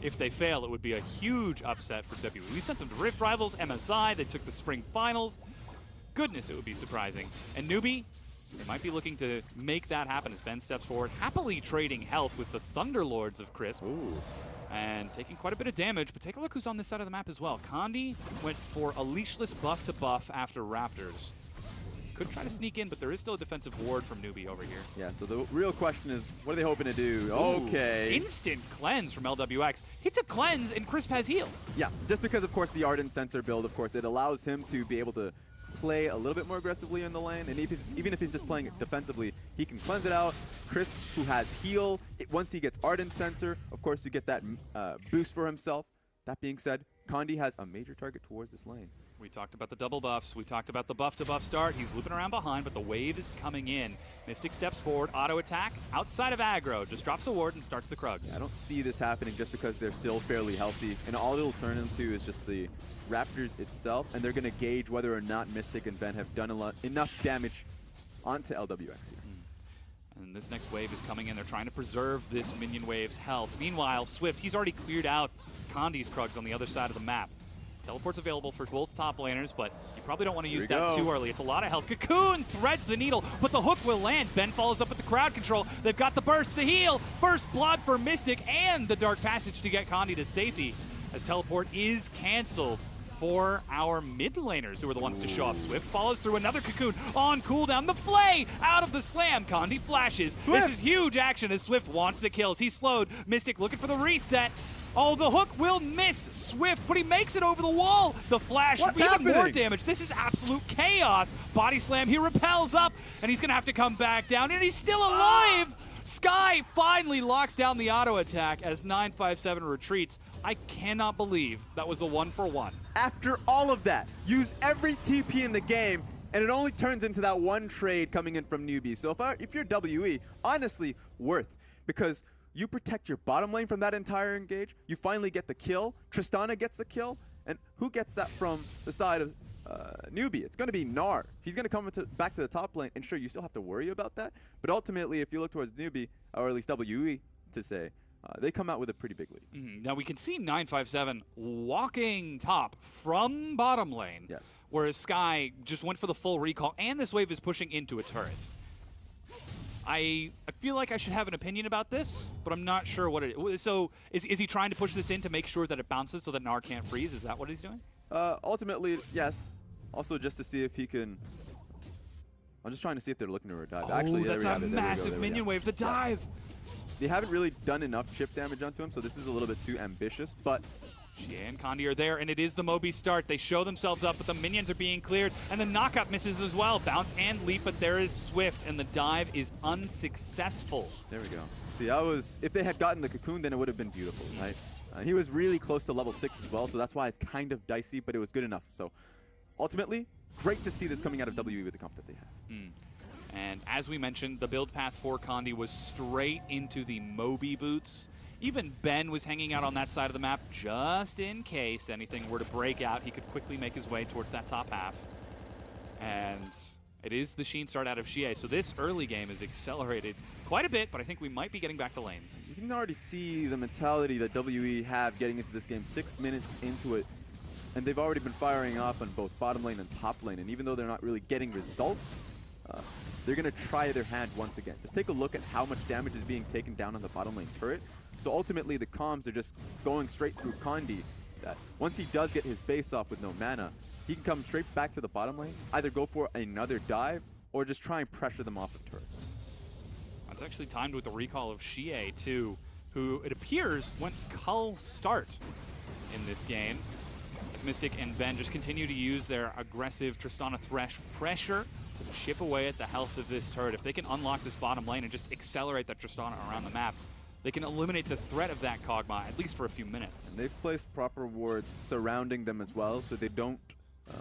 If they fail, it would be a huge upset for WWE. We sent them to Rift Rivals, MSI, they took the spring finals. Goodness, it would be surprising. And Newbie, they might be looking to make that happen as Ben steps forward, happily trading health with the Thunderlords of Crisp. Ooh. And taking quite a bit of damage, but take a look who's on this side of the map as well. Condi went for a leashless buff to buff after Raptors. Could try to sneak in, but there is still a defensive ward from Newbie over here. Yeah, so the real question is, what are they hoping to do? Ooh, okay. Instant cleanse from LWX. He took cleanse, and Crisp has heal. Yeah, just because, of course, the Ardent Sensor build, of course, it allows him to be able to play a little bit more aggressively in the lane, and even if he's just playing it defensively, he can cleanse it out. Crisp, who has heal, once he gets Ardent Sensor, of course, you get that boost for himself. That being said, Condi has a major target towards this lane. We talked about the double buffs. We talked about the buff-to-buff start. He's looping around behind, but the wave is coming in. Mystic steps forward, auto attack, outside of aggro, just drops a ward and starts the Krugs. Yeah, I don't see this happening just because they're still fairly healthy, and all it'll turn into is just the Raptors itself, and they're going to gauge whether or not Mystic and Ben have done enough damage onto LWX here. And this next wave is coming in. They're trying to preserve this minion wave's health. Meanwhile, Swift, he's already cleared out Condi's Krugs on the other side of the map. Teleport's available for both top laners, but you probably don't want to use that too early. It's a lot of health. Cocoon threads the needle, but the hook will land. Ben follows up with the crowd control. They've got the burst, the heal, first blood for Mystic, and the Dark Passage to get Condi to safety, as teleport is canceled for our mid laners, who are the ones to show up. Swift follows through another Cocoon on cooldown. The flay out of the slam. Condi flashes. Swift. This is huge action as Swift wants the kills. He's slowed. Mystic looking for the reset. Oh, the hook will miss Swift, but he makes it over the wall. The flash, even more damage. This is absolute chaos. Body slam, he repels up, and he's going to have to come back down, and he's still alive. Sky finally locks down the auto attack as 957 retreats. I cannot believe that was a 1-for-1. After all of that, use every TP in the game, and it only turns into that one trade coming in from Newbie. So if you're WE, honestly, worth, because you protect your bottom lane from that entire engage. You finally get the kill. Tristana gets the kill. And who gets that from the side of Newbie? It's going to be Gnar. He's going to come back to the top lane. And sure, you still have to worry about that. But ultimately, if you look towards Newbie, or at least WE to say, they come out with a pretty big lead. Now we can see 957 walking top from bottom lane. Yes. Whereas Sky just went for the full recall. And this wave is pushing into a turret. I feel like I should have an opinion about this, but I'm not sure what it is. So is he trying to push this in to make sure that it bounces so that Gnar can't freeze? Is that what he's doing? Ultimately, yes. Also just to see if he can... I'm just trying to see if they're looking to dive. Oh, actually, that's a massive minion wave. The dive! They haven't really done enough chip damage onto him, so this is a little bit too ambitious, but... Xie and Condi are there, and it is the Moby start. They show themselves up, but the minions are being cleared, and the knockup misses as well. Bounce and leap, but there is Swift, and the dive is unsuccessful. There we go. See, if they had gotten the Cocoon, then it would have been beautiful, right? He was really close to level 6 as well, so that's why it's kind of dicey, but it was good enough. So ultimately, great to see this coming out of WE with the comp that they have. And as we mentioned, the build path for Condi was straight into the Moby boots. Even Ben was hanging out on that side of the map just in case anything were to break out. He could quickly make his way towards that top half. And it is the Sheen start out of Xie. So this early game is accelerated quite a bit, but I think we might be getting back to lanes. You can already see the mentality that WE have getting into this game 6 minutes into it. And they've already been firing off on both bottom lane and top lane. And even though they're not really getting results, they're going to try their hand once again. Just take a look at how much damage is being taken down on the bottom lane turret. So ultimately, the comms are just going straight through Condi. That once he does get his base off with no mana, he can come straight back to the bottom lane, either go for another dive, or just try and pressure them off the turret. That's actually timed with the recall of Xie, too, who it appears went cull start in this game. As Mystic and Ben just continue to use their aggressive Tristana Thresh pressure to chip away at the health of this turret. If they can unlock this bottom lane and just accelerate that Tristana around the map, they can eliminate the threat of that Kog'Maw, at least for a few minutes. And they've placed proper wards surrounding them as well, so they don't,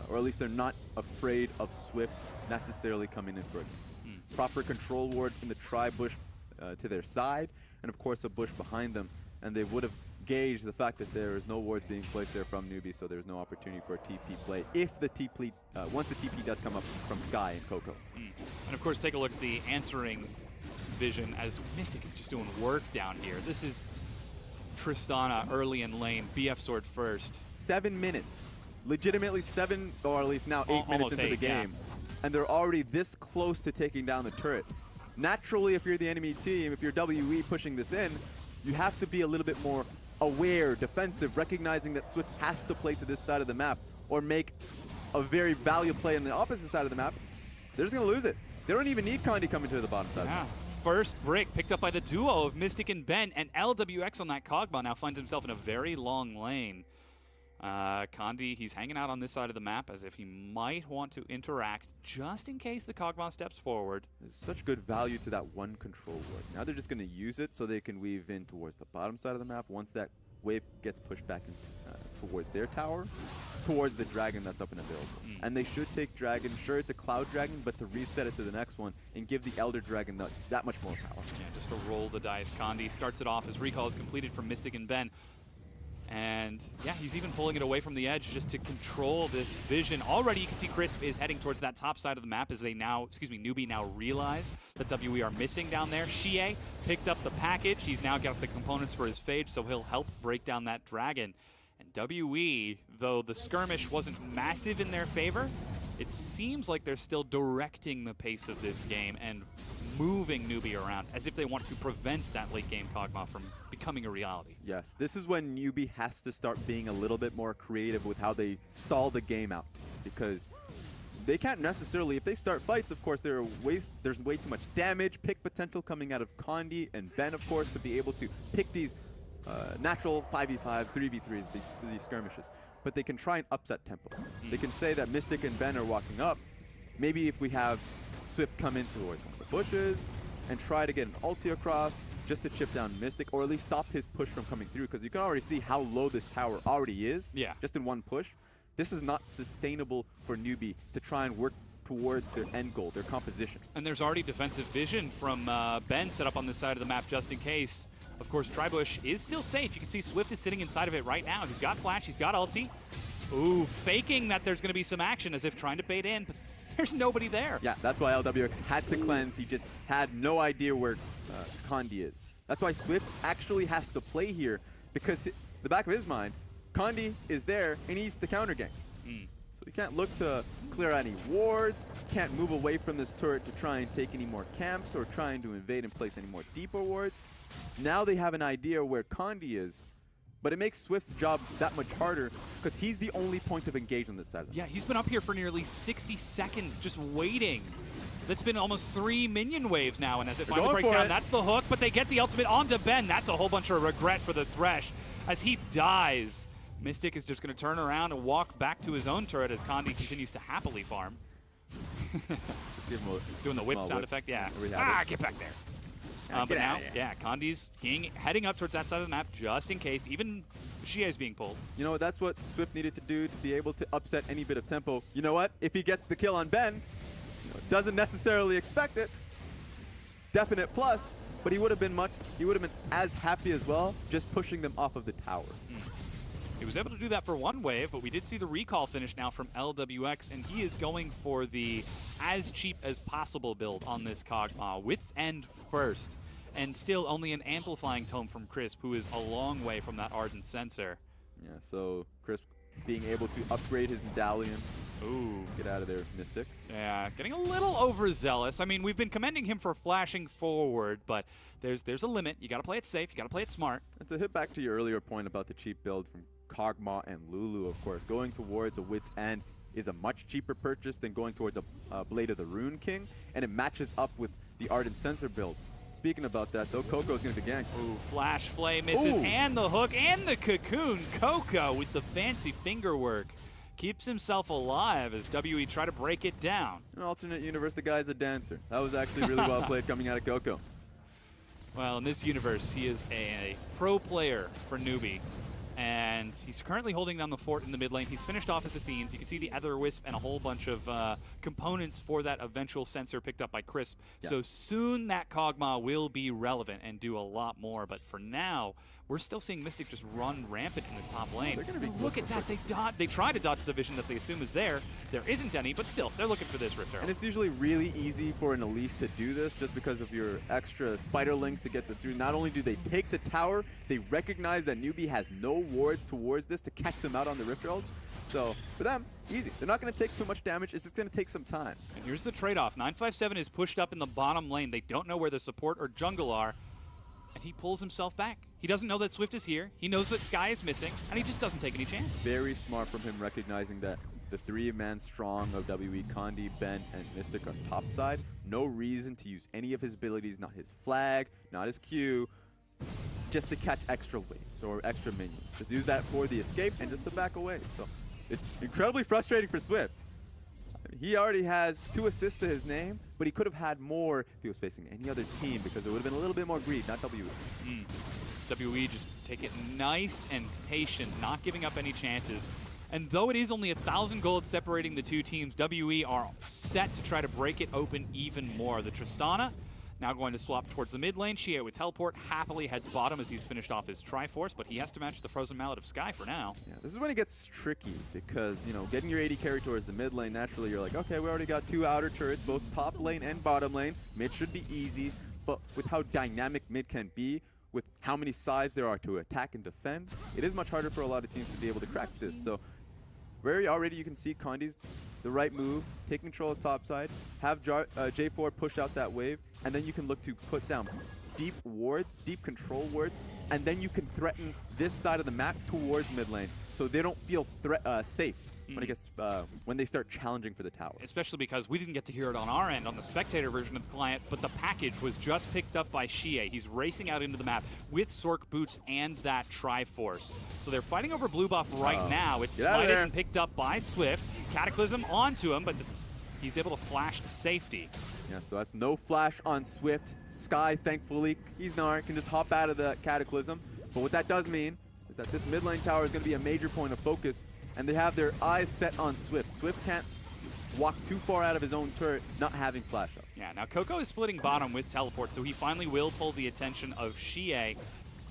or at least they're not afraid of Swift necessarily coming in for it. Proper control ward in the tri-bush to their side, and of course a bush behind them, and they would have gauged the fact that there is no wards being placed there from Newbie, so there's no opportunity for a TP play if the TP, once the TP does come up from Sky and Coco. And of course, take a look at the answering vision as Mystic is just doing work down here. This is Tristana early in lane, BF sword first. 7 minutes. Legitimately 7, or at least now 8 minutes into the game. Yeah. And they're already this close to taking down the turret. Naturally, if you're the enemy team, if you're WE pushing this in, you have to be a little bit more aware, defensive, recognizing that Swift has to play to this side of the map or make a very valuable play on the opposite side of the map. They're just going to lose it. They don't even need Condi coming to the bottom side. Yeah. First brick picked up by the duo of Mystic and Ben, and LWX on that Kog'Maw now finds himself in a very long lane. Condi, he's hanging out on this side of the map as if he might want to interact just in case the Kog'Maw steps forward. There's such good value to that one control ward. Now they're just going to use it so they can weave in towards the bottom side of the map once that wave gets pushed back towards their tower, towards the dragon that's up and available. And they should take dragon. Sure, it's a cloud dragon, but to reset it to the next one and give the elder dragon that much more power. Yeah, just to roll the dice. Condi starts it off as recall is completed from Mystic and Ben. And yeah, he's even pulling it away from the edge just to control this vision. Already you can see Crisp is heading towards that top side of the map as they now, Newbie now realize that WE are missing down there. Xie picked up the package. He's now got the components for his Phage, so he'll help break down that dragon. And WE, though the skirmish wasn't massive in their favor, it seems like they're still directing the pace of this game and moving Newbie around as if they want to prevent that late game Kog'Maw from becoming a reality. Yes, this is when Newbie has to start being a little bit more creative with how they stall the game out, because they can't necessarily, if they start fights, of course, there's way too much damage, pick potential coming out of Condi and Ben, of course, to be able to pick these natural 5v5s, 3v3s, these skirmishes. But they can try and upset tempo. They can say that Mystic and Ben are walking up. Maybe if we have Swift come in towards one of the bushes and try to get an ulti across just to chip down Mystic, or at least stop his push from coming through, because you can already see how low this tower already is, just in one push. This is not sustainable for Newbie to try and work towards their end goal, their composition. And there's already defensive vision from Ben set up on this side of the map just in case. Of course, Tribush is still safe. You can see Swift is sitting inside of it right now. He's got flash, he's got ulti. Ooh, faking that there's going to be some action as if trying to bait in, but there's nobody there. Yeah, that's why LWX had to cleanse. He just had no idea where Condi is. That's why Swift actually has to play here, because the back of his mind, Condi is there and he needs to counter gank. So he can't look to clear out any wards, can't move away from this turret to try and take any more camps or trying to invade and place any more deeper wards. Now they have an idea where Condi is, but it makes Swift's job that much harder because he's the only point of engage on this side. Yeah, he's been up here for nearly 60 seconds just waiting. That's been almost 3 minion waves now, and as it finally breaks down, that's the hook, but they get the ultimate onto Ben. That's a whole bunch of regret for the Thresh. As he dies, Mystic is just going to turn around and walk back to his own turret as Condi continues to happily farm. Doing the whip sound effect, yeah. Get back there. But now, Condi's heading up towards that side of the map just in case. Even Xie is being pulled. You know, that's what Swift needed to do to be able to upset any bit of tempo. You know what? If he gets the kill on Ben, doesn't necessarily expect it. Definite plus, but he would have been as happy as well just pushing them off of the tower. He was able to do that for one wave, but we did see the recall finish now from LWX, and he is going for the as cheap as possible build on this Kog'Maw. Wits End first, and still only an amplifying tome from Crisp, who is a long way from that Ardent Sensor. Yeah, so Crisp being able to upgrade his medallion. Ooh. Get out of there, Mystic. Yeah, getting a little overzealous. I mean, we've been commending him for flashing forward, but there's a limit. You got to play it safe. You got to play it smart. And to hit back to your earlier point about the cheap build from Kog'Maw and Lulu, of course, going towards a Wit's End is a much cheaper purchase than going towards a Blade of the Rune King, and it matches up with the Ardent Sensor build. Speaking about that, though, Coco's going to be ganked. Ooh, Flash Flay misses, and the hook, and the cocoon. Coco with the fancy finger work keeps himself alive as WE try to break it down. In an alternate universe, the guy's a dancer. That was actually really well played coming out of Coco. Well, in this universe, he is a pro player for Newbie. And he's currently holding down the fort in the mid lane. He's finished off his Athenes. You can see the Ether Wisp and a whole bunch of components for that eventual sensor picked up by Crisp. Yeah. So soon that Kog'Maw will be relevant and do a lot more. But for now, we're still seeing Mystic just run rampant in this top lane. They're gonna be Look at that, they try to dodge the vision that they assume is there. There isn't any, but still, they're looking for this Rift Herald. And it's usually really easy for an Elise to do this just because of your extra spiderlings to get this through. Not only do they take the tower, they recognize that newbie has no wards towards this to catch them out on the Rift Herald. So for them, easy. They're not going to take too much damage. It's just going to take some time. And here's the trade-off. 957 is pushed up in the bottom lane. They don't know where the support or jungle are. And he pulls himself back. He doesn't know that Swift is here. He knows that Sky is missing. And he just doesn't take any chance. Very smart from him recognizing that the three-man strong of WE, Condi, Ben, and Mystic are topside. No reason to use any of his abilities, not his flag, not his Q, just to catch extra waves or extra minions. Just use that for the escape and just to back away. So it's incredibly frustrating for Swift. He already has 2 assists to his name, but he could have had more if he was facing any other team because it would have been a little bit more greed, not WE. WE just take it nice and patient, not giving up any chances. And though it is only 1,000 gold separating the two teams, WE are set to try to break it open even more. The Tristana now going to swap towards the mid lane. Shia with teleport happily heads bottom as he's finished off his Triforce, but he has to match the Frozen Mallet of Sky for now. Yeah, this is when it gets tricky because, you know, getting your AD carry towards the mid lane, naturally you're like, okay, we already got 2 outer turrets, both top lane and bottom lane. Mid should be easy, but with how dynamic mid can be, with how many sides there are to attack and defend, it is much harder for a lot of teams to be able to crack this. So very already you can see Condi's the right move, take control of top side, have J4 push out that wave, and then you can look to put down deep wards, deep control wards, and then you can threaten this side of the map towards mid lane so they don't feel safe when it gets when they start challenging for the tower. Especially because we didn't get to hear it on our end on the spectator version of the client, but the package was just picked up by Shie. He's racing out into the map with Sork boots and that Triforce. So they're fighting over blue buff right now. It's slighted and picked up by Swift. Cataclysm onto him, but he's able to flash to safety. Yeah, so that's no flash on Swift. Sky, thankfully, he's not, can just hop out of the Cataclysm. But what that does mean is that this mid lane tower is going to be a major point of focus, and they have their eyes set on Swift. Swift can't walk too far out of his own turret, not having flash up. Yeah, now Coco is splitting bottom with teleport, so he finally will pull the attention of Shie.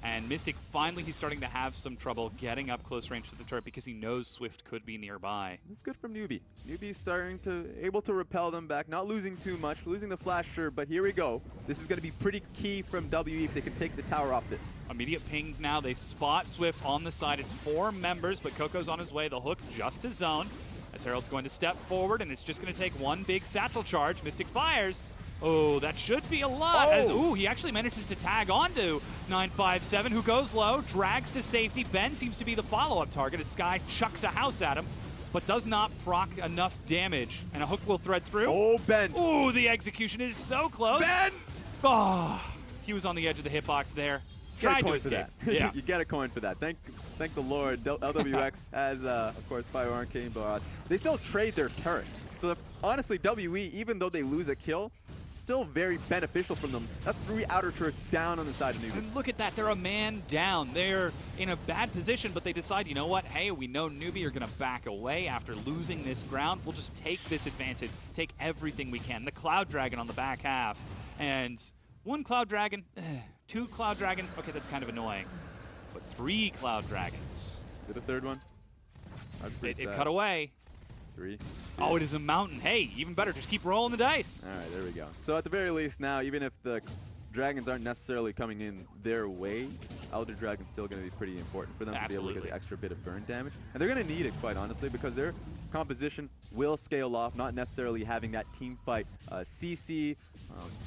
And Mystic, finally, he's starting to have some trouble getting up close range to the turret because he knows Swift could be nearby. It's good from Newbie. Newbie's starting to able to repel them back, not losing too much, losing the flash, sure, but here we go. This is going to be pretty key from WE if they can take the tower off this. Immediate pings now. They spot Swift on the side. It's 4 members, but Coco's on his way. The hook just to zone. As Herald's going to step forward, and it's just going to take one big satchel charge. Mystic fires. Oh, that should be a lot. As he actually manages to tag onto 957, who goes low, drags to safety. Ben seems to be the follow-up target as Sky chucks a house at him, but does not proc enough damage. And a hook will thread through. Oh, Ben. Ooh, the execution is so close. Ben! Oh, he was on the edge of the hitbox there. Tried to escape. Yeah. You get a coin for that. Thank the Lord. LWX has, of course, Fire Arcane Barrage. They still trade their turret. So honestly, WE, even though they lose a kill, still very beneficial from them. That's 3 outer turrets down on the side of Newbie. And look at that. They're a man down. They're in a bad position, but they decide, you know what? Hey, we know Newbie are going to back away after losing this ground. We'll just take this advantage, take everything we can. The Cloud Dragon on the back half. And 1 Cloud Dragon, 2 Cloud Dragons. Okay, that's kind of annoying. But 3 Cloud Dragons. Is it a 3rd one? It cut away. 3. Oh, it is a mountain. Hey, even better. Just keep rolling the dice. All right, there we go. So at the very least now, even if the dragons aren't necessarily coming in their way, Elder Dragon's still going to be pretty important for them to be able to get the extra bit of burn damage. And they're going to need it, quite honestly, because their composition will scale off, not necessarily having that team fight. CC,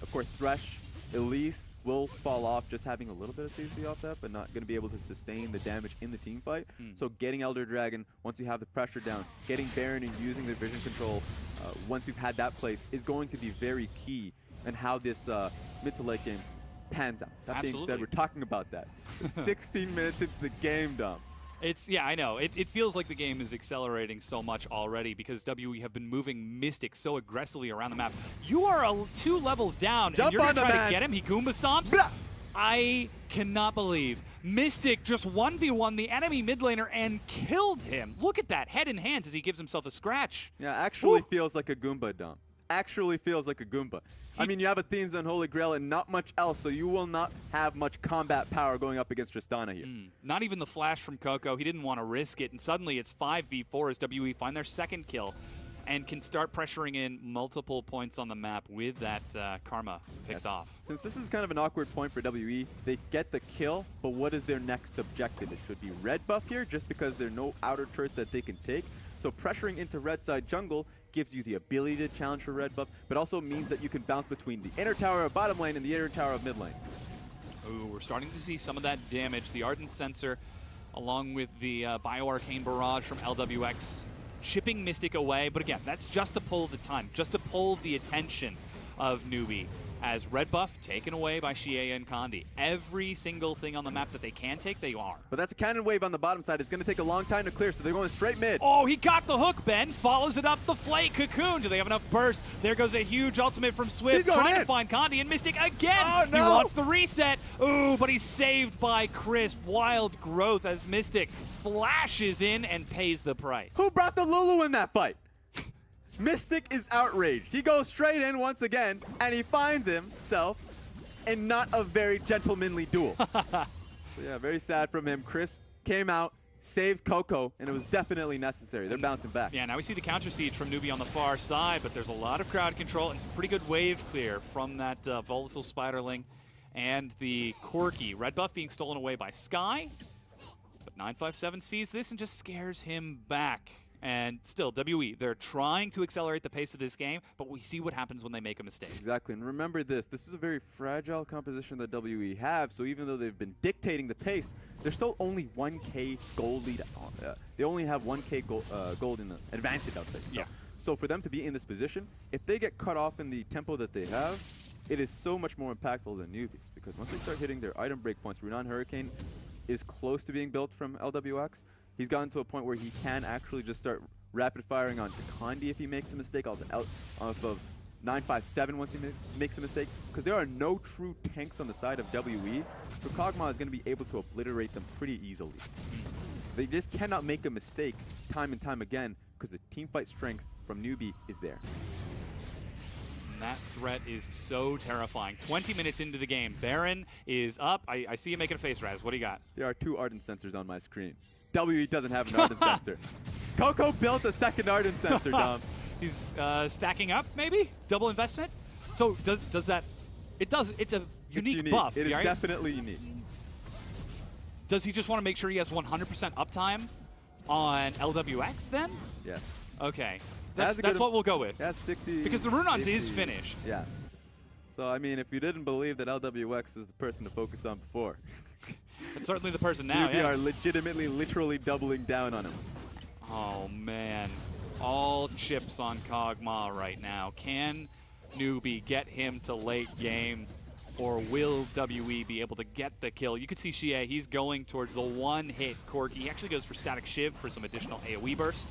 of course, Thresh, Elise will fall off, just having a little bit of CC off that, but not going to be able to sustain the damage in the team fight. So getting Elder Dragon, once you have the pressure down, getting Baron and using the vision control, once you've had that place, is going to be very key in how this mid to late game pans out. That being said, we're talking about that. 16 minutes into the game, Dom. Yeah, I know. It feels like the game is accelerating so much already because WE have been moving Mystic so aggressively around the map. You are 2 levels down, and you're going to try to get him. He Goomba stomps. Blah! I cannot believe Mystic just 1v1 the enemy mid laner and killed him. Look at that, head in hands as he gives himself a scratch. Yeah, actually feels like a Goomba, Dom. actually feels like a Goomba. I mean, you have Athene's Unholy Grail and not much else, so you will not have much combat power going up against Tristana here. Not even the flash from Coco. He didn't want to risk it, and suddenly it's 5v4 as WE find their second kill and can start pressuring in multiple points on the map with that Karma picked off. Since this is kind of an awkward point for WE, they get the kill, but what is their next objective? It should be red buff here, just because there's no outer turret that they can take. So pressuring into red side jungle gives you the ability to challenge for red buff, but also means that you can bounce between the inner tower of bottom lane and the inner tower of mid lane. Ooh, we're starting to see some of that damage. The Ardent Sensor, along with the Bioarcane Barrage from LWX, chipping Mystic away. But again, that's just to pull the time, just to pull the attention of Newbie. As red buff taken away by Xie and Kandi. Every single thing on the map that they can take, they are. But that's a cannon wave on the bottom side. It's going to take a long time to clear, so they're going straight mid. Oh, he got the hook, Ben. Follows it up the Flake Cocoon. Do they have enough burst? There goes a huge ultimate from Swift. Trying to find Kandi and Mystic again. Oh, no. He wants the reset. Ooh, but he's saved by Crisp. Wild growth as Mystic flashes in and pays the price. Who brought the Lulu in that fight? Mystic is outraged. He goes straight in once again, and he finds himself in not a very gentlemanly duel. So yeah, very sad from him. Chris came out, saved Coco, and it was definitely necessary. They're bouncing back. Yeah, now we see the counter siege from Newbie on the far side, but there's a lot of crowd control and some pretty good wave clear from that volatile Spiderling and the Corki. Red buff being stolen away by Sky, but 957 sees this and just scares him back. And still, WE, they're trying to accelerate the pace of this game, but we see what happens when they make a mistake. Exactly, and remember this is a very fragile composition that WE have, so even though they've been dictating the pace, they're still only 1k gold lead. They only have 1k gold in the advantage, I would say. Yeah. So for them to be in this position, if they get cut off in the tempo that they have, it is so much more impactful than newbies, because once they start hitting their item break points, Runan Hurricane is close to being built from LWX. He's gotten to a point where he can actually just start rapid firing on Kandi if he makes a mistake off of 957 once he makes a mistake, because there are no true tanks on the side of WE, so Kog'Maw is going to be able to obliterate them pretty easily. They just cannot make a mistake time and time again, because the teamfight strength from Newbie is there. And that threat is so terrifying. 20 minutes into the game, Baron is up. I see you making a face, Raz. What do you got? There are 2 Ardent Sensors on my screen. WE doesn't have an Ardent Sensor. Coco built a second Ardent Sensor, Dom. He's stacking up, maybe? Double investment? So does that... It does. It's a unique buff. It is right? definitely unique. Does he just want to make sure he has 100% uptime on LWX then? Yes. Okay. That's what we'll go with. That's 60. Because the Runons is finished. Yes. So, I mean, if you didn't believe that LWX is the person to focus on before. It's certainly the person now, Newbie are legitimately, literally doubling down on him. Oh, man. All chips on Kog'Maw right now. Can Newbie get him to late game, or will WE be able to get the kill? You could see Xie, he's going towards the one-hit Corki. He actually goes for Static Shiv for some additional AoE burst.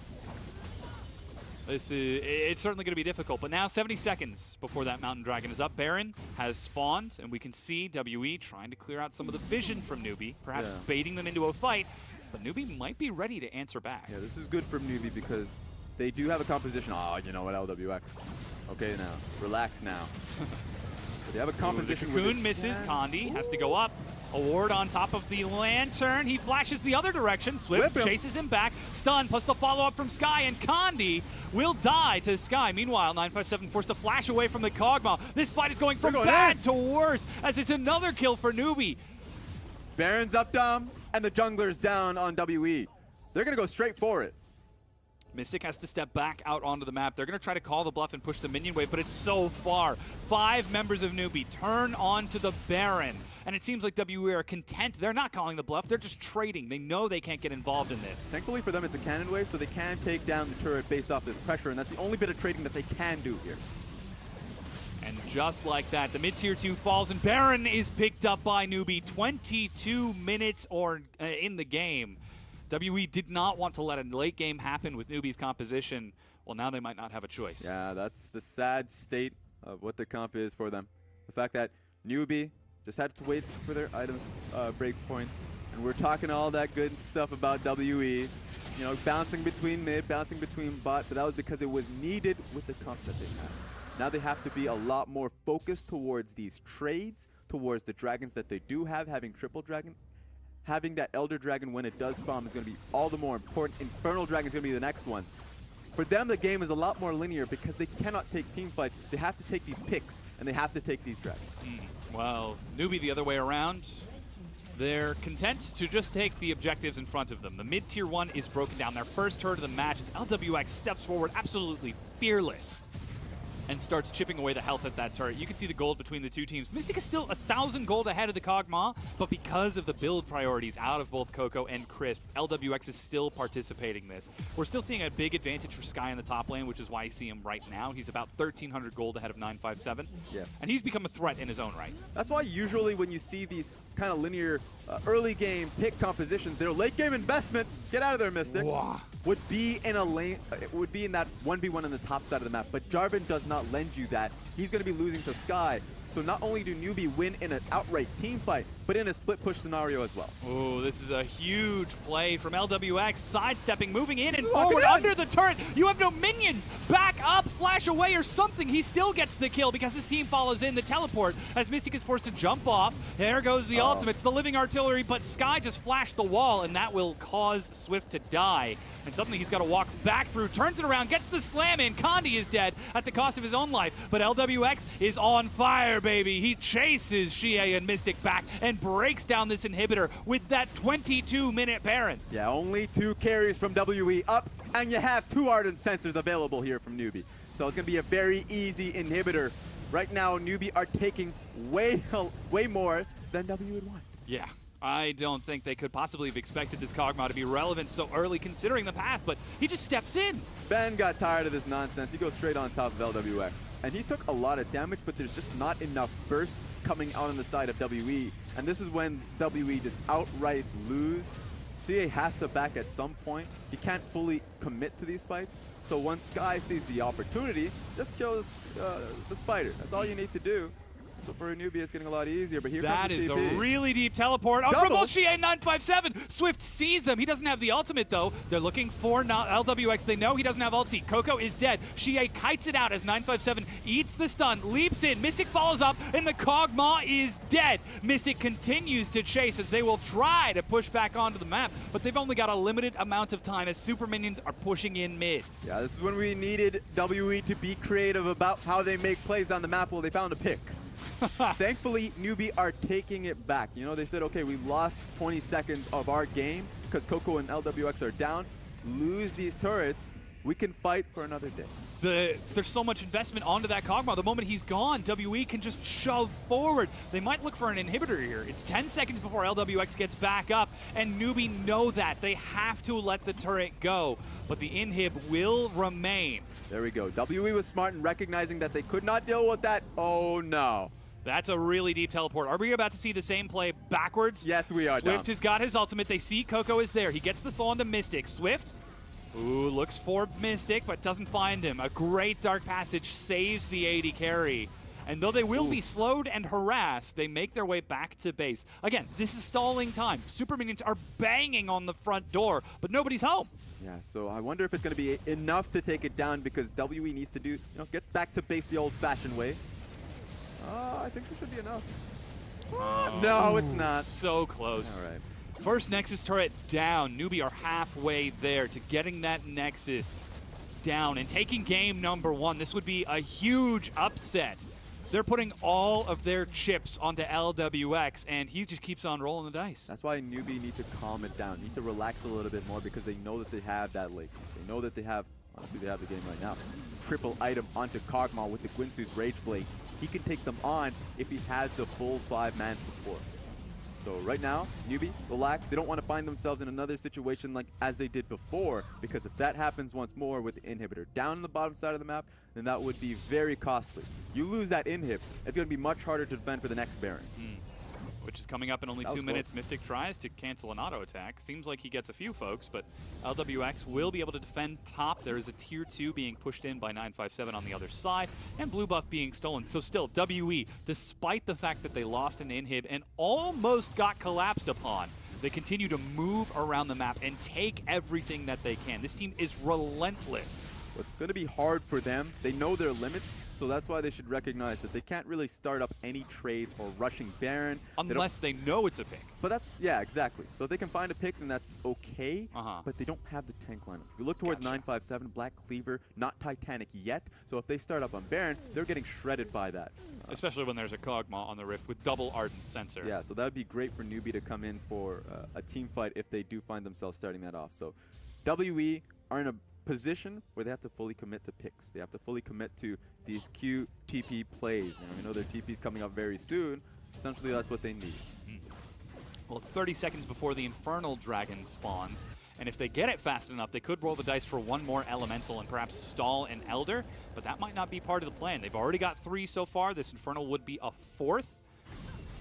It's certainly going to be difficult, but now 70 seconds before that Mountain Dragon is up. Baron has spawned, and we can see WE trying to clear out some of the vision from Newbie, perhaps baiting them into a fight, but Newbie might be ready to answer back. Yeah, this is good from Newbie because they do have a composition. Oh, you know what, LWX. Okay now, relax now. But they have a composition. The Cocoon misses, Kandi has to go up. A ward on top of the Lantern. He flashes the other direction. Swift chases him back. Stun plus the follow-up from Sky, and Kandi will die to Sky. Meanwhile, 957 forced to flash away from the Kog'Maw. This fight is going from bad to worse as it's another kill for Newbie. Baron's up, Dom, and the jungler's down on WE. They're going to go straight for it. Mystic has to step back out onto the map. They're going to try to call the bluff and push the minion wave, but it's so far. 5 members of Newbie turn onto the Baron, and it seems like WE are content. They're not calling the bluff. They're just trading. They know they can't get involved in this. Thankfully for them, it's a cannon wave, so they can take down the turret based off this pressure, and that's the only bit of trading that they can do here. And just like that, the mid-tier 2 falls, and Baron is picked up by Newbie. 22 minutes in the game. WE did not want to let a late game happen with Newbie's composition. Well, now they might not have a choice. Yeah, that's the sad state of what the comp is for them. The fact that Newbie just had to wait for their items break points, and we're talking all that good stuff about WE, bouncing between mid, bouncing between bot, but that was because it was needed with the comp that they had. Now they have to be a lot more focused towards these trades, towards the dragons that they do have, having triple dragon. Having that Elder Dragon when it does spawn is going to be all the more important. Infernal Dragon is going to be the next one. For them, the game is a lot more linear because they cannot take team fights. They have to take these picks, and they have to take these dragons. Well, Newbie the other way around. They're content to just take the objectives in front of them. The mid-tier 1 is broken down. Their first turret of the match as LWX steps forward, absolutely fearless, and starts chipping away the health at that turret. You can see the gold between the two teams. Mystic is still 1,000 gold ahead of the Kog'Maw, but because of the build priorities out of both Coco and Crisp, LWX is still participating in this. We're still seeing a big advantage for Sky in the top lane, which is why you see him right now. He's about 1,300 gold ahead of 957. Yes. And he's become a threat in his own right. That's why usually when you see these kind of linear early game pick compositions, their late game investment, get out of there, Mystic, would be in a lane, it would be in that 1v1 on the top side of the map. But Jarvan does not lend you that. He's going to be losing to Sky. So not only do Newbie win in an outright team fight, but in a split push scenario as well. Oh, this is a huge play from LWX, sidestepping, moving in and forward under the turret. You have no minions. Back up, flash away or something. He still gets the kill because his team follows in the teleport as Mystic is forced to jump off. There goes the ultimates, the living artillery, but Sky just flashed the wall, and that will cause Swift to die. And suddenly he's got to walk back through, turns it around, gets the slam in. Condi is dead at the cost of his own life, but LWX is on fire, baby. He chases Xie and Mystic back and breaks down this inhibitor with that 22-minute Baron. Yeah, only 2 carries from WE up, and you have 2 Ardent Sensors available here from Newbie. So it's going to be a very easy inhibitor. Right now, Newbie are taking way more than WE would want. Yeah. I don't think they could possibly have expected this Kog'Maw to be relevant so early considering the path, but he just steps in. Ben got tired of this nonsense. He goes straight on top of LWX. And he took a lot of damage, but there's just not enough burst coming out on the side of WE. And this is when WE just outright lose. CA has to back at some point. He can't fully commit to these fights. So once Sky sees the opportunity, just kills the spider. That's all you need to do. So for a newbie, it's getting a lot easier, but here that comes the is TP. a really deep teleport. Oh, from Xie 957. Swift sees them. He doesn't have the ultimate, though. They're looking for LWX. They know he doesn't have ulti. Coco is dead. Xie kites it out as 957 eats the stun, leaps in. Mystic follows up, and the Kog'Maw is dead. Mystic continues to chase as they will try to push back onto the map, but they've only got a limited amount of time as super minions are pushing in mid. Yeah, this is when we needed WE to be creative about how they make plays on the map. Well, they found a pick. Thankfully, Newbie are taking it back. You know, they said, okay, we lost 20 seconds of our game because Coco and LWX are down. Lose these turrets, we can fight for another day. There's so much investment onto that Kog'Maw. The moment he's gone, WE can just shove forward. They might look for an inhibitor here. It's 10 seconds before LWX gets back up, and Newbie know that. They have to let the turret go, but the inhib will remain. There we go. WE was smart in recognizing that they could not deal with that. Oh, no. That's a really deep teleport. Are we about to see the same play backwards? Yes, we are. Swift has got his ultimate. They see Coco is there. He gets the soul onto Mystic. Swift, ooh, looks for Mystic, but doesn't find him. A great Dark Passage saves the AD carry. And though they will be slowed and harassed, they make their way back to base. Again, this is stalling time. Super minions are banging on the front door, but nobody's home. Yeah, so I wonder if it's going to be enough to take it down because WE needs to get back to base the old-fashioned way. I think this should be enough. No, it's not. So close. All right. First Nexus turret down. Newbie are halfway there to getting that Nexus down and taking game number 1. This would be a huge upset. They're putting all of their chips onto LWX, and he just keeps on rolling the dice. That's why Newbie need to calm it down, need to relax a little bit more because they know that they have that late. They know that they have, honestly, they have the game right now. Triple item onto Kog'Maw with the Guinsoo's Rage Blade. He can take them on if he has the full 5-man support. So right now, Newbie, relax. They don't want to find themselves in another situation like as they did before, because if that happens once more with the inhibitor down on the bottom side of the map, then that would be very costly. You lose that inhib, it's going to be much harder to defend for the next Baron. Which is coming up in only 2 minutes. Mystic tries to cancel an auto attack. Seems like he gets a few folks, but LWX will be able to defend top. There is a tier 2 being pushed in by 957 on the other side, and blue buff being stolen. So still, WE, despite the fact that they lost an inhib and almost got collapsed upon, they continue to move around the map and take everything that they can. This team is relentless So it's going to be hard for them. They know their limits, so that's why they should recognize that they can't really start up any trades or rushing Baron. Unless they know it's a pick. But that's, yeah, exactly. So if they can find a pick, then that's okay, but they don't have the tank lineup. If you look towards 957, Black Cleaver, not Titanic yet, so if they start up on Baron, they're getting shredded by that. Especially when there's a Kog'Maw on the Rift with double Ardent Sensor. Yeah, so that would be great for Newbie to come in for a team fight if they do find themselves starting that off. So WE are in a position where they have to fully commit to picks. They have to fully commit to these Q TP plays. And we know their TP's coming up very soon. Essentially, that's what they need. Well, it's 30 seconds before the Infernal Dragon spawns. And if they get it fast enough, they could roll the dice for one more Elemental and perhaps stall an Elder. But that might not be part of the plan. They've already got 3 so far. This Infernal would be a 4th.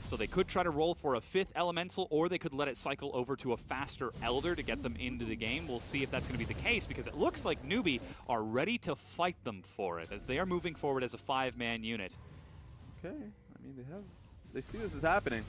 So they could try to roll for a 5th Elemental, or they could let it cycle over to a faster Elder to get them into the game. We'll see if that's going to be the case, because it looks like Newbie are ready to fight them for it, as they are moving forward as a 5-man unit. Okay, I mean, they see this is happening.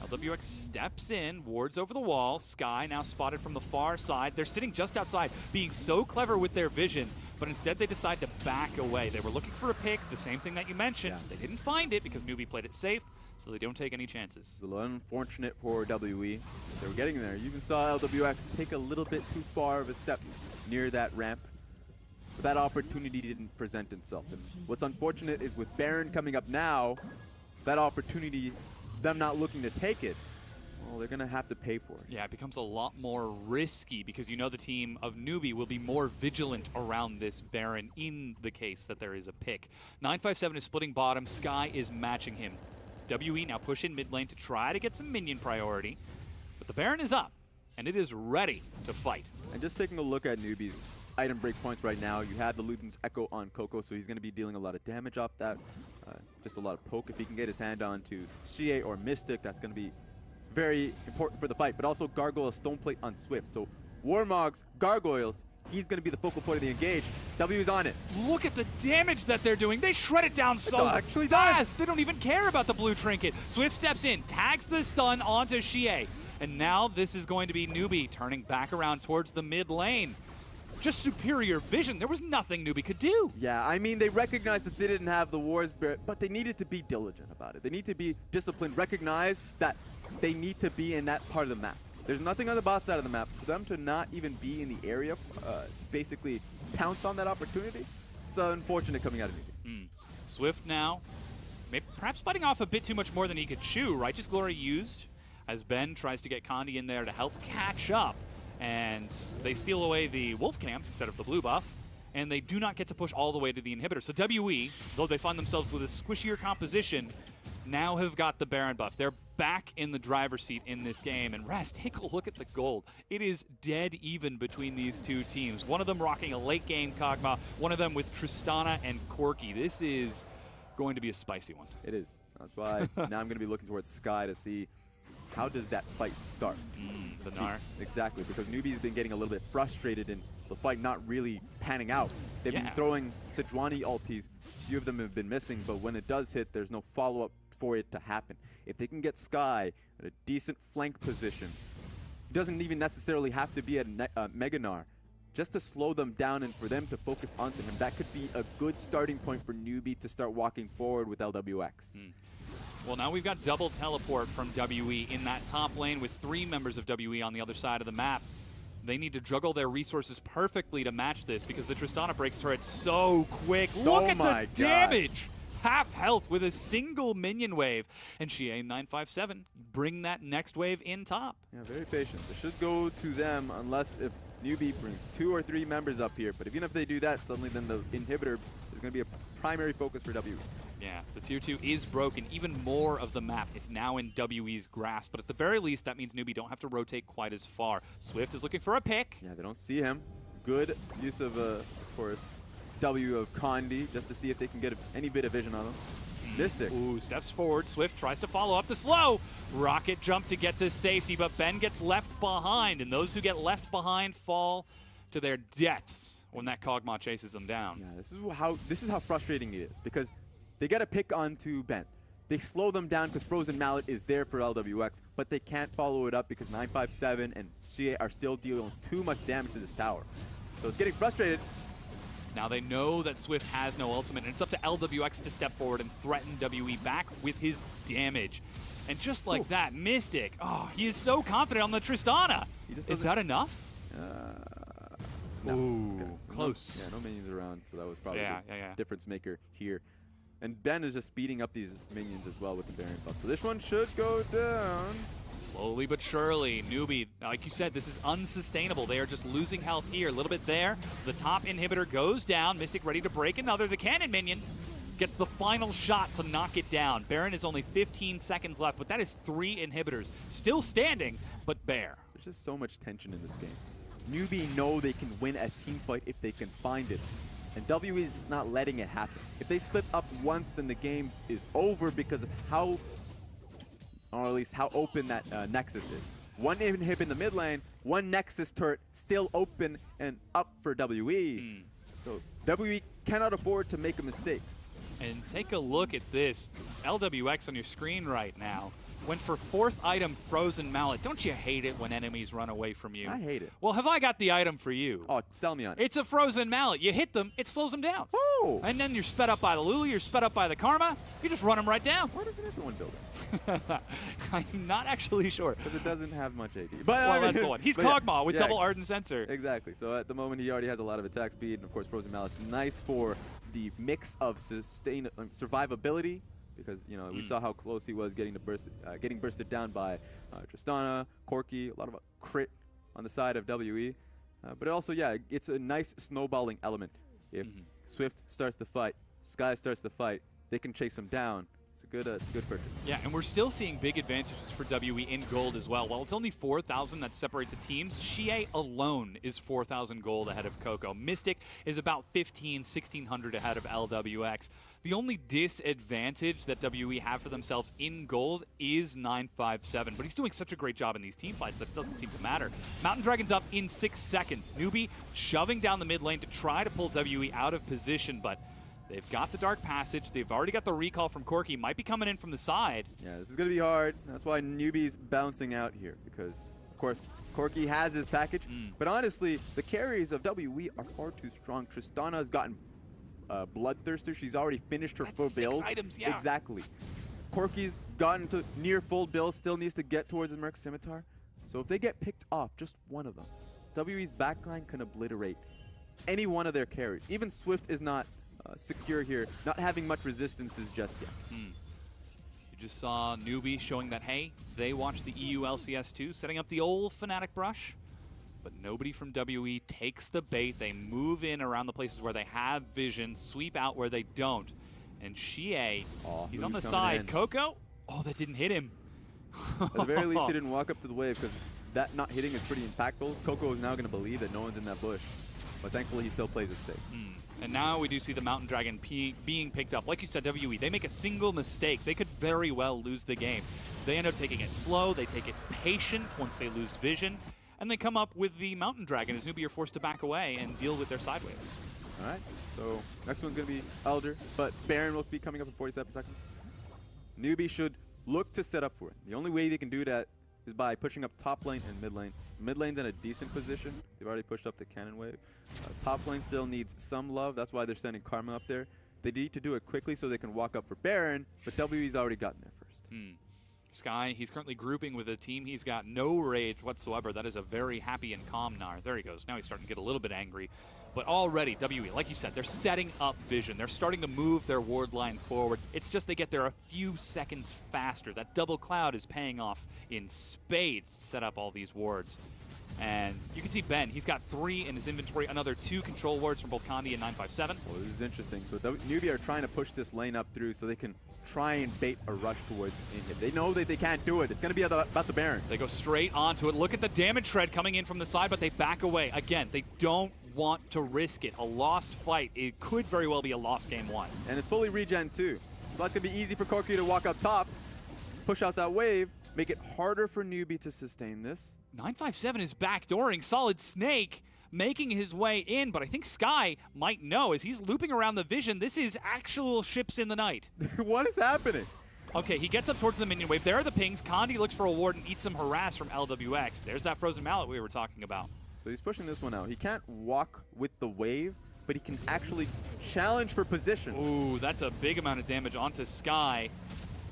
LWX steps in, wards over the wall. Sky now spotted from the far side. They're sitting just outside, being so clever with their vision, but instead they decide to back away. They were looking for a pick, the same thing that you mentioned. Yeah. They didn't find it because Newbie played it safe, so they don't take any chances. It's a little unfortunate for WE. They were getting there. You even saw LWX take a little bit too far of a step near that ramp. But that opportunity didn't present itself. And what's unfortunate is with Baron coming up now, that opportunity, them not looking to take it, well, they're going to have to pay for it. Yeah, it becomes a lot more risky because you know the team of Newbie will be more vigilant around this Baron in the case that there is a pick. 957 is splitting bottom. Sky is matching him. WE now push in mid lane to try to get some minion priority. But the Baron is up, and it is ready to fight. And just taking a look at Newbie's item break points right now, you have the Luden's Echo on Coco, so he's going to be dealing a lot of damage off that. Just a lot of poke. If he can get his hand on to CA or Mystic, that's going to be very important for the fight. But also Gargoyle Stoneplate on Swift. So Warmog's Gargoyles, he's going to be the focal point of the engage. W's on it. Look at the damage that they're doing. They shred it down so actually fast. They don't even care about the blue trinket. Swift steps in, tags the stun onto Xie. And now this is going to be Newbie turning back around towards the mid lane. Just superior vision. There was nothing Newbie could do. Yeah, I mean, they recognized that they didn't have the War Spirit, but they needed to be diligent about it. They need to be disciplined, recognize that they need to be in that part of the map. There's nothing on the bot side of the map. For them to not even be in the area to basically pounce on that opportunity, it's unfortunate coming out of Newbie. Swift now, maybe perhaps biting off a bit too much more than he could chew. Righteous Glory used as Ben tries to get Condi in there to help catch up. And they steal away the Wolf Camp instead of the blue buff, and they do not get to push all the way to the inhibitor. So WE, though they find themselves with a squishier composition, now have got the Baron buff. They're back in the driver's seat in this game. And Raz, take a look at the gold. It is dead even between these two teams. One of them rocking a late game Kog'Maw, one of them with Tristana and Corki. This is going to be a spicy one. It is. That's why now I'm going to be looking towards Sky to see how does that fight start? The Gnar. Exactly, because Newbie's been getting a little bit frustrated in the fight not really panning out. They've been throwing Sejuani ultis. A few of them have been missing, but when it does hit, there's no follow-up for it to happen. If they can get Sky at a decent flank position, it doesn't even necessarily have to be a Mega Gnar. Just to slow them down and for them to focus onto him, that could be a good starting point for Newbie to start walking forward with LWX. Well, now we've got double teleport from WE in that top lane with 3 members of WE on the other side of the map. They need to juggle their resources perfectly to match this because the Tristana breaks turret so quick. Look at the damage! Half health with a single minion wave. And Xie 957 bring that next wave in top. Yeah, very patient. It should go to them unless if Newbie brings 2 or 3 members up here. But even if they do that, suddenly then the inhibitor is going to be a primary focus for WE. Yeah, the tier 2 is broken. Even more of the map is now in WE's grasp. But at the very least, that means Newbie don't have to rotate quite as far. Swift is looking for a pick. Yeah, they don't see him. Good use of course, W of Condi, just to see if they can get any bit of vision on him. Mystic. Ooh, steps forward. Swift tries to follow up the slow. Rocket jump to get to safety, but Ben gets left behind. And those who get left behind fall to their deaths when that Kog'Maw chases them down. Yeah, this is how frustrating it is, because they get a pick onto Ben. They slow them down because Frozen Mallet is there for LWX, but they can't follow it up because 957 and Xie are still dealing too much damage to this tower. So it's getting frustrated. Now they know that Swift has no ultimate, and it's up to LWX to step forward and threaten WE back with his damage. And just like that, Mystic, oh, he is so confident on the Tristana. Is that enough? No. Ooh, Okay. close. Yeah, no minions around, so that was probably Yeah. the difference maker here. And Ben is just speeding up these minions as well with the Baron buff. So this one should go down. Slowly but surely, Newbie, like you said, this is unsustainable. They are just losing health here, a little bit there. The top inhibitor goes down. Mystic ready to break another. The cannon minion gets the final shot to knock it down. Baron is only 15 seconds left, but that is 3 inhibitors. Still standing, but bare. There's just so much tension in this game. Newbie know they can win a team fight if they can find it. And WE is not letting it happen. If they slip up once, then the game is over because of how, or at least how open that Nexus is. One inhib in the mid lane, one Nexus turret still open and up for WE. So WE cannot afford to make a mistake. And take a look at this. LWX on your screen right now went for 4th item, Frozen Mallet. Don't you hate it when enemies run away from you? I hate it. Well, have I got the item for you? Oh, sell me on it. It's a Frozen Mallet. You hit them, it slows them down. Oh! And then you're sped up by the Lulu, you're sped up by the Karma, you just run them right down. Why doesn't everyone build it? I'm not actually sure. Because it doesn't have much AD. But Well, I mean, that's the one. He's but Kog'Maw with yeah, double Ardent Sensor. Exactly. So at the moment, he already has a lot of attack speed, and of course, Frozen Mallet's nice for the mix of survivability, because we saw how close he was getting bursted down by Tristana, Corki, a lot of crit on the side of WE. But also, yeah, it's a nice snowballing element. If Swift starts the fight, Sky starts the fight, they can chase him down. It's a good purchase. Yeah, and we're still seeing big advantages for WE in gold as well. While it's only 4,000 that separate the teams, Xie alone is 4,000 gold ahead of Coco. Mystic is about 1,600 ahead of LWX. The only disadvantage that WE have for themselves in gold is 957, but he's doing such a great job in these team fights that it doesn't seem to matter. Mountain Dragon's up in 6 seconds. Newbie shoving down the mid lane to try to pull WE out of position, but they've got the Dark Passage. They've already got the recall from Corki. Might be coming in from the side. Yeah, this is going to be hard. That's why Newbie's bouncing out here, because, of course, Corki has his package. But honestly, the carries of WE are far too strong. Tristana has gotten Bloodthirster. She's already finished her full build. 6 items, yeah. Exactly. Corki's gotten to near full build, still needs to get towards the Merc Scimitar. So if they get picked off, just one of them, WE's backline can obliterate any one of their carries. Even Swift is not secure here, not having much resistances just yet. You just saw Newbie showing that, hey, they watch the EU LCS too, setting up the old Fnatic brush. But nobody from WE takes the bait. They move in around the places where they have vision, sweep out where they don't. And Xie, he's on the side. Coco, that didn't hit him. At the very least, he didn't walk up to the wave, because that not hitting is pretty impactful. Coco is now going to believe that no one's in that bush. But thankfully, he still plays it safe. And now we do see the Mountain Dragon being picked up. Like you said, WE, they make a single mistake. They could very well lose the game. They end up taking it slow. They take it patient once they lose vision. And they come up with the Mountain Dragon as Newbie are forced to back away and deal with their sideways. All right, so next one's going to be Elder, but Baron will be coming up in 47 seconds. Newbie should look to set up for it. The only way they can do that is by pushing up top lane and mid lane. Mid lane's in a decent position. They've already pushed up the cannon wave. Top lane still needs some love. That's why they're sending Karma up there. They need to do it quickly so they can walk up for Baron, but WE's already gotten there first. Sky, he's currently grouping with a team. He's got no rage whatsoever. That is a very happy and calm Nar. There he goes. Now he's starting to get a little bit angry. But already, WE, like you said, they're setting up vision. They're starting to move their ward line forward. It's just they get there a few seconds faster. That double cloud is paying off in spades to set up all these wards. And you can see Ben, he's got 3 in his inventory, another 2 control wards from both Condi and 957. Well, this is interesting. So Newbie are trying to push this lane up through so they can try and bait a rush towards Inhib. They know that they can't do it. It's going to be about the Baron. They go straight onto it. Look at the damage shred coming in from the side, but they back away. Again, they don't want to risk it. A lost fight. It could very well be a lost game 1. And it's fully regen too. So that's going to be easy for Corki to walk up top, push out that wave, make it harder for Newbie to sustain this. 957 is backdooring Solid Snake, making his way in, but I think Sky might know as he's looping around the vision. This is actual ships in the night. What is happening? Okay, he gets up towards the minion wave. There are the pings. Condi looks for a ward and eats some harass from LWX. There's that Frozen Mallet we were talking about. So he's pushing this one out. He can't walk with the wave, but he can actually challenge for position. Ooh, that's a big amount of damage onto Sky.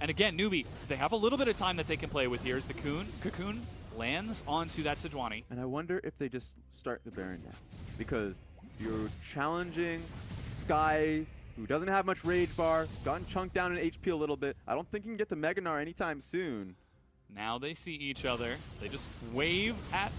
And again, Newbie, they have a little bit of time that they can play with here as the Cocoon lands onto that Sejuani. And I wonder if they just start the Baron now. Because you're challenging Sky, who doesn't have much rage bar, gotten chunked down in HP a little bit. I don't think he can get to Mega Gnar anytime soon. Now they see each other. They just wave at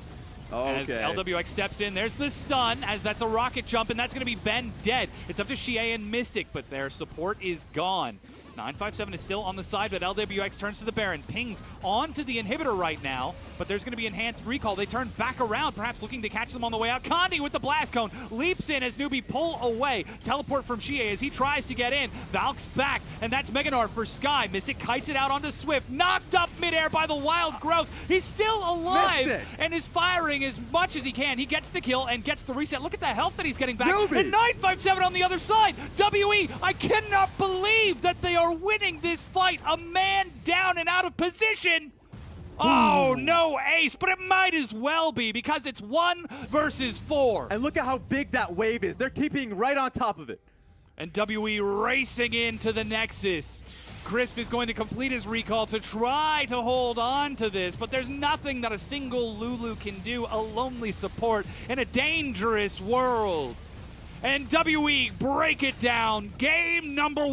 Okay. as LWX steps in. There's the stun, as that's a rocket jump, and that's going to be Ben dead. It's up to Xie and Mystic, but their support is gone. 957 is still on the side, but LWX turns to the Baron, pings onto the inhibitor right now, but there's going to be enhanced recall. They turn back around, perhaps looking to catch them on the way out. Condi with the blast cone leaps in as Newbie pull away. Teleport from Xie as he tries to get in. Valk's back, and that's Mega Gnar for Sky. Mystic kites it out onto Swift, knocked up midair by the wild growth. He's still alive and is firing as much as he can. He gets the kill and gets the reset. Look at the health that he's getting back. Newbie. And 957 on the other side. WE, I cannot believe that they are winning this fight. A man down and out of position. Oh, no ace, but it might as well be because it's 1 versus 4. And look at how big that wave is. They're TPing right on top of it. And WE racing into the Nexus. Crisp is going to complete his recall to try to hold on to this, but there's nothing that a single Lulu can do, a lonely support in a dangerous world. And WE break it down. Game number 1.